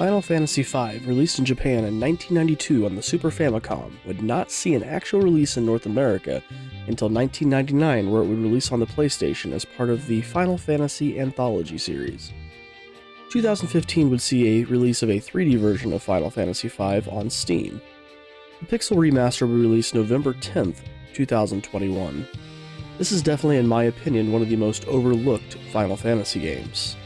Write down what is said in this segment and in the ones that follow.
Final Fantasy V, released in Japan in 1992 on the Super Famicom, would not see an actual release in North America until 1999, where it would release on the PlayStation as part of the Final Fantasy Anthology series. 2015 would see a release of a 3D version of Final Fantasy V on Steam. The Pixel Remaster will be released November 10th, 2021. This is definitely, in my opinion, one of the most overlooked Final Fantasy games.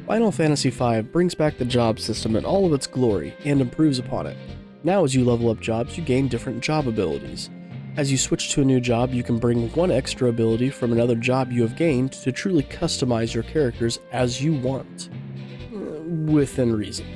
Final Fantasy V brings back the job system in all of its glory and improves upon it. Now as you level up jobs, you gain different job abilities. As you switch to a new job, you can bring one extra ability from another job you have gained to truly customize your characters as you want. Within reason.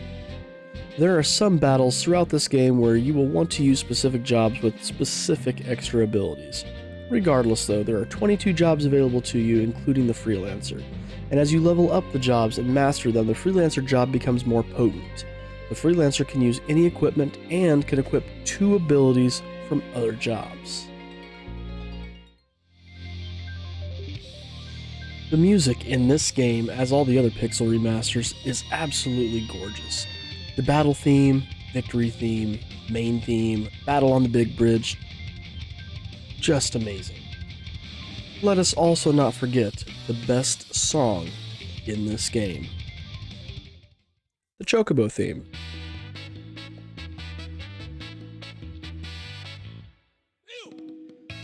There are some battles throughout this game where you will want to use specific jobs with specific extra abilities. Regardless though, there are 22 jobs available to you, including the Freelancer. And as you level up the jobs and master them, the Freelancer job becomes more potent. The Freelancer can use any equipment and can equip 2 abilities from other jobs. The music in this game, as all the other Pixel remasters, is absolutely gorgeous. The battle theme, victory theme, main theme, battle on the big bridge, just amazing. Let us also not forget the best song in this game. The Chocobo theme.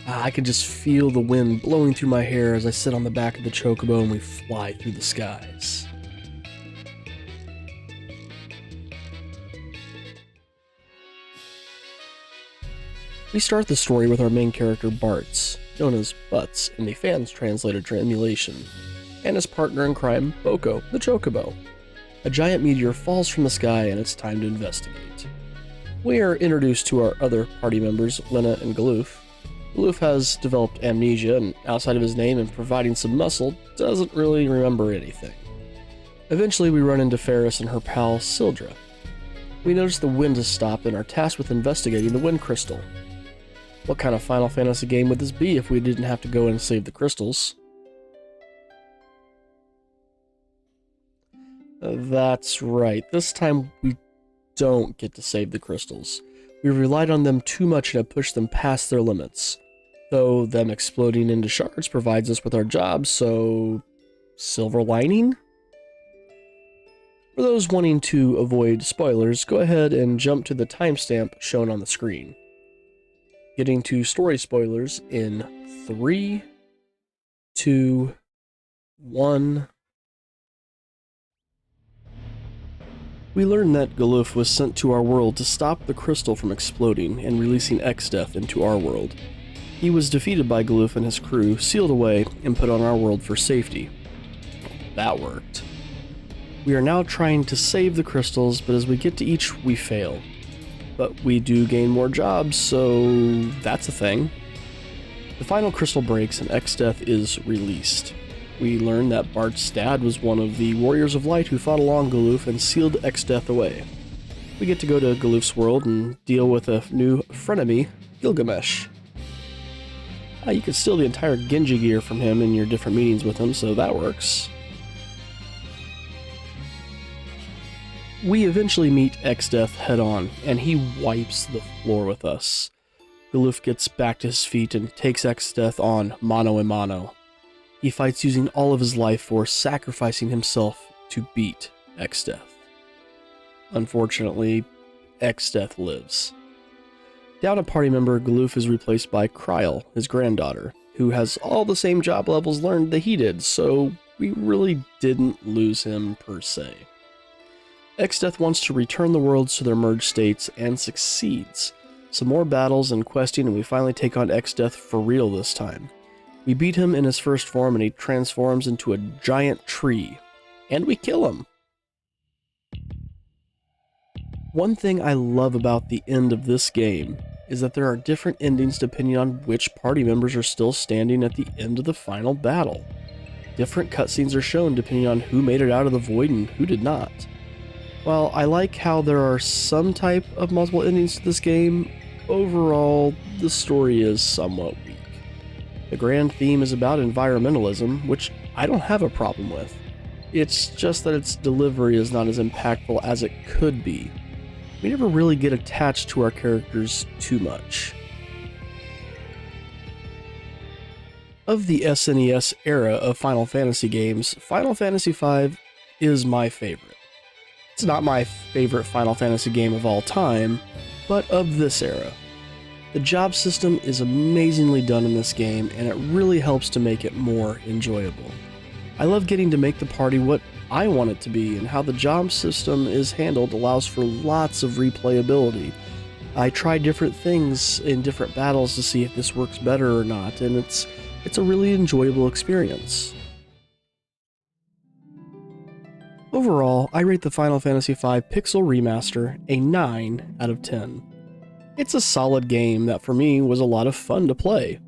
I can just feel the wind blowing through my hair as I sit on the back of the Chocobo and we fly through the skies. We start the story with our main character Bartz, known as Butts in the fans translated emulation, and his partner in crime, Boko, the Chocobo. A giant meteor falls from the sky and it's time to investigate. We are introduced to our other party members, Lena and Galoof. Galoof has developed amnesia and outside of his name and providing some muscle, doesn't really remember anything. Eventually we run into Ferris and her pal Sildra. We notice the wind has stopped and are tasked with investigating the wind crystal. What kind of Final Fantasy game would this be if we didn't have to go and save the crystals? That's right, this time we don't get to save the crystals. We've relied on them too much and have pushed them past their limits. Though them exploding into shards provides us with our jobs, so... silver lining? For those wanting to avoid spoilers, go ahead and jump to the timestamp shown on the screen. Getting to story spoilers in 3, 2, 1... We learn that Galoof was sent to our world to stop the crystal from exploding and releasing Exdeath into our world. He was defeated by Galoof and his crew, sealed away, and put on our world for safety. That worked. We are now trying to save the crystals, but as we get to each, we fail. But we do gain more jobs, so that's a thing. The final crystal breaks and Exdeath is released. We learn that Bart's dad was one of the Warriors of Light who fought along Galoof and sealed Exdeath away. We get to go to Galoof's world and deal with a new frenemy, Gilgamesh. You can steal the entire Genji gear from him in your different meetings with him, so that works. We eventually meet Exdeath head-on, and he wipes the floor with us. Galoof gets back to his feet and takes Exdeath on mano a mano. He fights using all of his life force, sacrificing himself to beat Exdeath. Unfortunately, Exdeath lives. Down a party member, Galoof is replaced by Kryl, his granddaughter, who has all the same job levels learned that he did, so we really didn't lose him per se. Exdeath wants to return the worlds to their merged states and succeeds. Some more battles and questing and we finally take on Exdeath for real this time. We beat him in his first form and he transforms into a giant tree. And we kill him! One thing I love about the end of this game is that there are different endings depending on which party members are still standing at the end of the final battle. Different cutscenes are shown depending on who made it out of the void and who did not. While I like how there are some type of multiple endings to this game, overall, the story is somewhat weak. The grand theme is about environmentalism, which I don't have a problem with. It's just that its delivery is not as impactful as it could be. We never really get attached to our characters too much. Of the SNES era of Final Fantasy games, Final Fantasy V is my favorite. It's not my favorite Final Fantasy game of all time, but of this era. The job system is amazingly done in this game, and it really helps to make it more enjoyable. I love getting to make the party what I want it to be, and how the job system is handled allows for lots of replayability. I try different things in different battles to see if this works better or not, and it's a really enjoyable experience. Overall, I rate the Final Fantasy V Pixel Remaster a 9 out of 10. It's a solid game that for me was a lot of fun to play.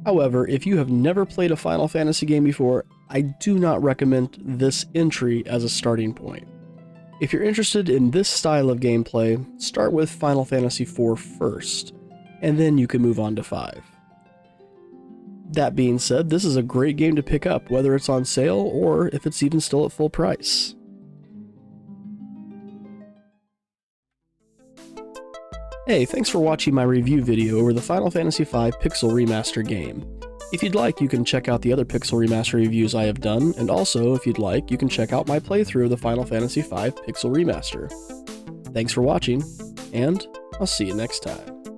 However, if you have never played a Final Fantasy game before, I do not recommend this entry as a starting point. If you're interested in this style of gameplay, start with Final Fantasy IV first, and then you can move on to 5. That being said, this is a great game to pick up, whether it's on sale or if it's even still at full price. Hey, thanks for watching my review video over the Final Fantasy V Pixel Remaster game. If you'd like, you can check out the other Pixel Remaster reviews I have done, and also, if you'd like, you can check out my playthrough of the Final Fantasy V Pixel Remaster. Thanks for watching, and I'll see you next time.